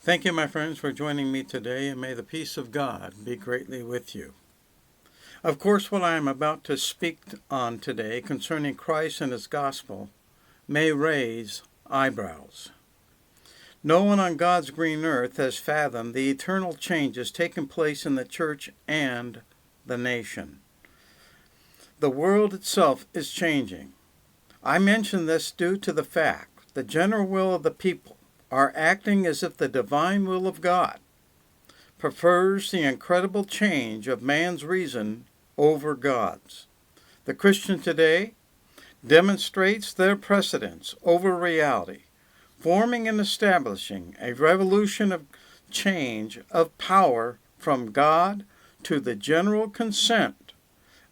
Thank you, my friends, for joining me today, and may the peace of God be greatly with you. Of course, what I am about to speak on today concerning Christ and his gospel may raise eyebrows. No one on God's green earth has fathomed the eternal changes taking place in the church and the nation. The world itself is changing. I mention this due to the fact the general will of the people are acting as if the divine will of God prefers the incredible change of man's reason over God's. The Christian today demonstrates their precedence over reality, forming and establishing a revolution of change of power from God to the general consent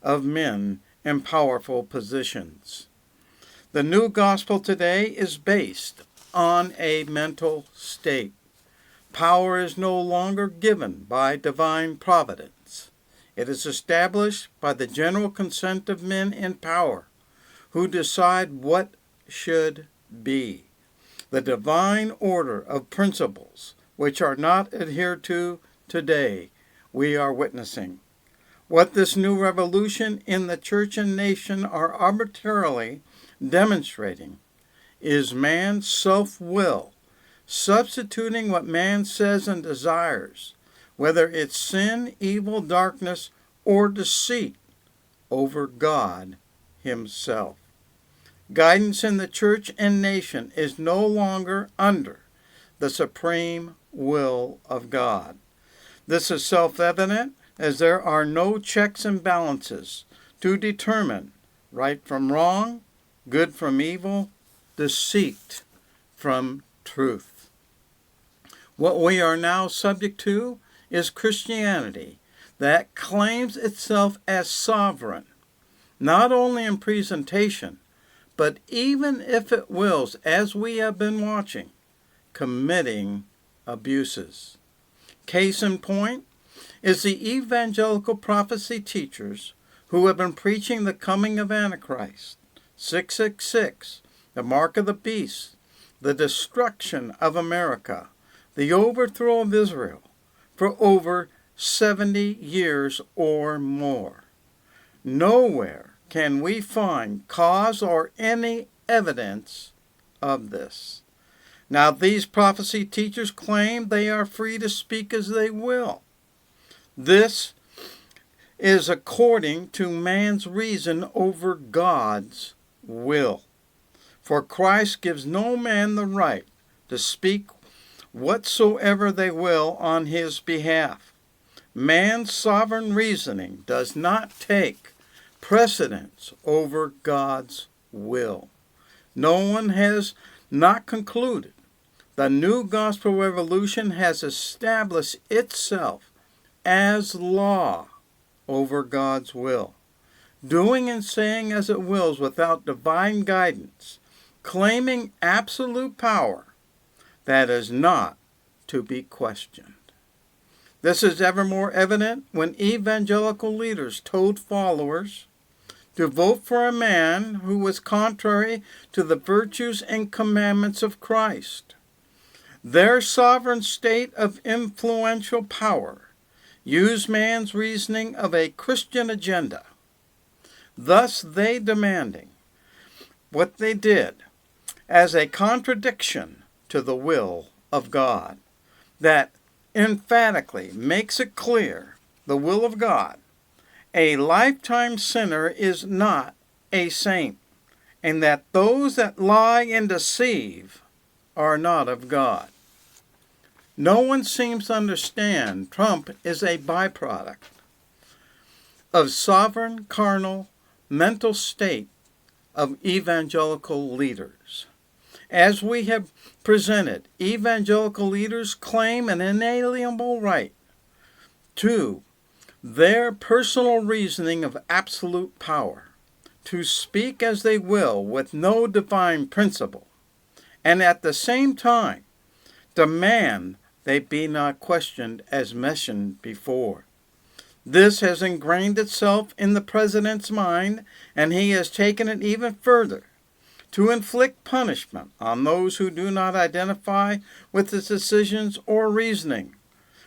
of men in powerful positions. The new gospel today is based on a mental state. Power is no longer given by divine providence. It is established by the general consent of men in power, who decide what should be. The divine order of principles, which are not adhered to today, we are witnessing. What this new revolution in the church and nation are arbitrarily demonstrating is man's self-will, substituting what man says and desires, whether it's sin, evil, darkness, or deceit, over God himself. Guidance in the church and nation is no longer under the supreme will of God. This is self-evident as there are no checks and balances to determine right from wrong, good from evil, deceit from truth. What we are now subject to is Christianity that claims itself as sovereign, not only in presentation, but even if it wills, as we have been watching, committing abuses. Case in point is the evangelical prophecy teachers who have been preaching the coming of Antichrist, 666, the mark of the beast, the destruction of America, the overthrow of Israel, for over 70 years or more. Nowhere can we find cause or any evidence of this. Now, these prophecy teachers claim they are free to speak as they will. This is according to man's reason over God's will. For Christ gives no man the right to speak whatsoever they will on his behalf. Man's sovereign reasoning does not take precedence over God's will. No one has not concluded. The new gospel revolution has established itself as law over God's will, doing and saying as it wills without divine guidance, claiming absolute power that is not to be questioned. This is ever more evident when evangelical leaders told followers to vote for a man who was contrary to the virtues and commandments of Christ. Their sovereign state of influential power used man's reasoning of a Christian agenda, thus they demanding what they did as a contradiction to the will of God, that emphatically makes it clear the will of God. A lifetime sinner is not a saint, and that those that lie and deceive are not of God. No one seems to understand Trump is a byproduct of sovereign, carnal, mental state of evangelical leaders. As we have presented, evangelical leaders claim an inalienable right to their personal reasoning of absolute power, to speak as they will with no divine principle, and at the same time demand they be not questioned as mentioned before. This has ingrained itself in the president's mind, and he has taken it even further to inflict punishment on those who do not identify with its decisions or reasoning,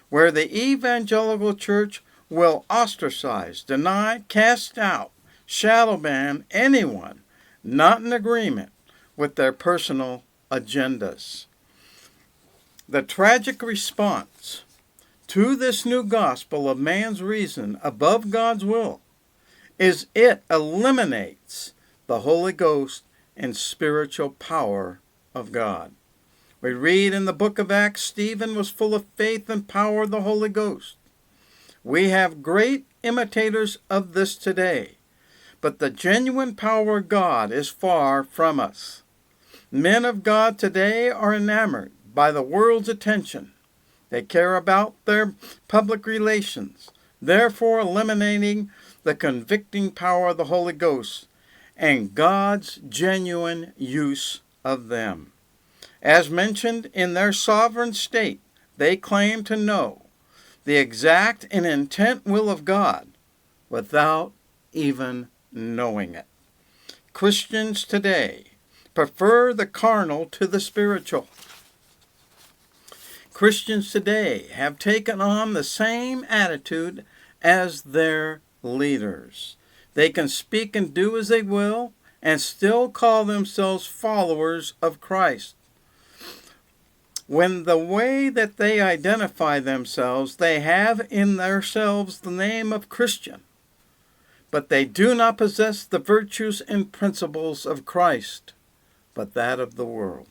where the evangelical church will ostracize, deny, cast out, shadow ban anyone not in agreement with their personal agendas. The tragic response to this new gospel of man's reason above God's will is it eliminates the Holy Ghost and spiritual power of God. We read in the book of Acts, Stephen was full of faith and power of the Holy Ghost. We have great imitators of this today, but the genuine power of God is far from us. Men of God today are enamored by the world's attention. They care about their public relations, therefore eliminating the convicting power of the Holy Ghost and God's genuine use of them. As mentioned in their sovereign state, they claim to know the exact and intent will of God without even knowing it. Christians today prefer the carnal to the spiritual. Christians today have taken on the same attitude as their leaders. They can speak and do as they will and still call themselves followers of Christ, when the way that they identify themselves, they have in themselves the name of Christian, but they do not possess the virtues and principles of Christ, but that of the world.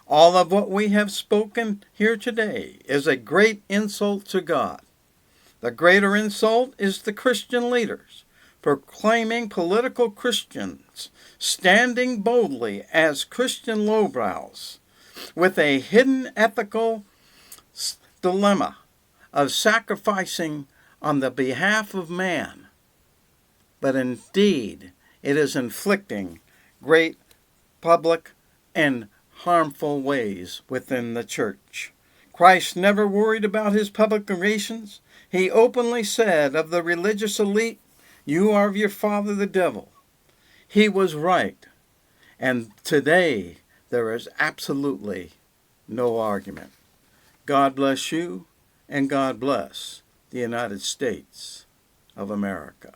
All of what we have spoken here today is a great insult to God. The greater insult is the Christian leaders proclaiming political Christians, standing boldly as Christian lowbrows, with a hidden ethical dilemma of sacrificing on the behalf of man. But indeed, it is inflicting great public and harmful ways within the church. Christ never worried about his public relations. He openly said of the religious elite, "You are of your father the devil." He was right. And today, there is absolutely no argument. God bless you, and God bless the United States of America.